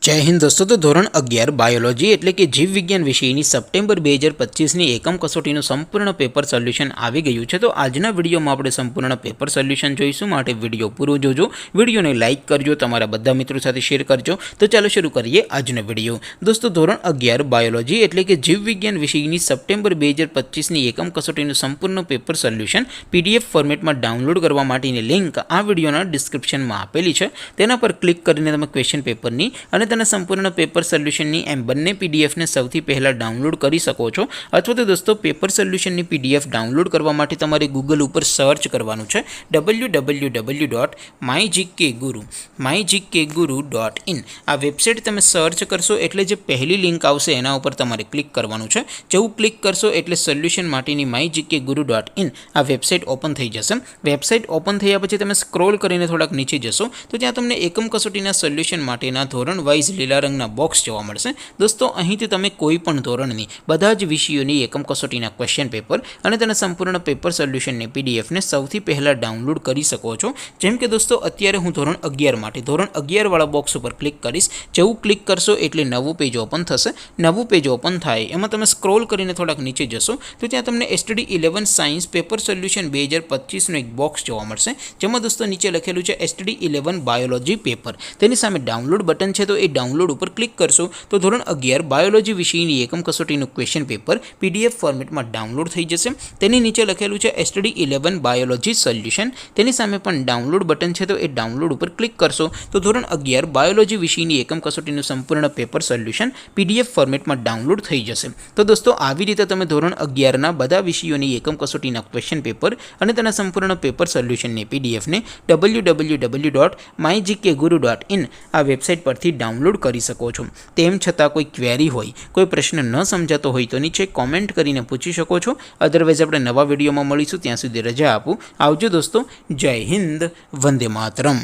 जय हिंद दोस्तों। तो धोरण 11 बायोलॉजी एटले कि जीव विज्ञान विषयनी सप्टेम्बर 2025 एकम कसोटीનું સંપૂર્ણ પેપર સોલ્યુશન આવી ગયું છે। તો આજના વિડીયોમાં આપણે સંપૂર્ણ પેપર સોલ્યુશન જોઈશું, માટે વિડીયો પૂરો જોજો, વિડીયોને લાઇક કરજો, તમારા બધા મિત્રો સાથે શેર કરજો। તો ચાલો શરૂ કરીએ આજનો વિડીયો। દોસ્તો ધોરણ 11 બાયોલોજી એટલે કે જીવ વિજ્ઞાન વિષયની સપ્ટેમ્બર 2025 એકમ કસોટીનું સંપૂર્ણ પેપર સોલ્યુશન પીડીએફ ફોર્મેટમાં ડાઉનલોડ કરવા માટેની લિંક આ વિડીયોના ડિસ્ક્રિપ્શનમાં આપેલી છે। તેના પર ક્લિક કરીને તમે ક્વેશ્ચન પેપરની અને संपूर्ण पेपर सोल्यूशन एम बने पीडीएफ ने सौथी पहला डाउनलॉड कर सको छो। अथवा तो दोस्तों पेपर सोल्यूशन पीडीएफ डाउनलॉड करवा माटे तमारे गूगल पर सर्च करवानुं छे www.mygkguru.in। आ वेबसाइट तमे सर्च करशो एटले जे पहली लिंक आवशे एना उपर तमारे क्लिक करवानुं छे। जेवुं क्लिक करशो एटले सोल्यूशन माटेनी mygkguru.in आ वेबसाइट ओपन थई जशे। वेबसाइट ओपन थया पछी तमे स्क्रॉल करीने थोड़ाक नीचे जशो तो त्यां तमने एकम कसोटीना सोल्यूशन माटेना धोरण वाइज लीला रंगना बॉक्स जोवा मळशे। दोस्तों અહીંથી તમે કોઈપણ ધોરણની બધા જ વિષયોની એકમ કસોટીના ક્વેશ્ચન પેપર અને તેના સંપૂર્ણ પેપર સોલ્યુશનની પીડીએફ ને સૌથી પહેલા ડાઉનલોડ કરી શકો છો। જેમ કે દોસ્તો અત્યારે હું ધોરણ 11 માટે ધોરણ 11 વાળા બોક્સ ઉપર ક્લિક કરીશ। જેવું ક્લિક કરશો એટલે નવું પેજ ઓપન થશે। નવું પેજ ઓપન થાય એમાં તમે સ્ક્રોલ કરીને થોડાક નીચે જશો તો ત્યાં તમને STD 11 સાયન્સ પેપર સોલ્યુશન 2025 નો એક બોક્સ જોવા મળશે, જેમાં દોસ્તો નીચે લખેલું છે STD 11 બાયોલોજી પેપર। તેની સામે ડાઉનલોડ બટન છે, તો એ डाउनलॉड पर क्लिक करशो तो धोरण 11 बायोलॉजी विषयनी एकम कसोटीનું क्वेश्चन पेपर पीडीएफ फॉर्मेट में डाउनलॉड थई जशे। तेनी नीचे लखेलुं छे STD 11 बायोलॉजी सोल्यूशन। तेनी सामे पण डाउनलॉड बटन छे, तो ए डाउनलॉड पर क्लिक करशो तो धोरण 11 बायोलॉजी विषयनी एकम कसोटीનું संपूर्ण पेपर सोल्यूशन पीडीएफ फॉर्मेट में डाउनलॉड थई जशे। तो दोस्तों આવી રીતે તમે ધોરણ 11 ના બધા વિષયોની એકમ કસોટીના ક્વેશ્ચન પેપર અને તેના સંપૂર્ણ પેપર સોલ્યુશનની પીડીએફ ને www.mygkguru.in આ વેબસાઇટ પરથી डाउनलॉड કરી શકો છો। તેમ છતાં કોઈ ક્વેરી હોય, કોઈ પ્રશ્ન ન સમજાતો હોય તો નીચે કોમેન્ટ કરીને પૂછી શકો છો। અધરવાઇઝ આપણે નવા વિડીયોમાં મળીશું, ત્યાં સુધી રજા આપું। આવજો દોસ્તો, જય હિન્દ, વંદે માતરમ।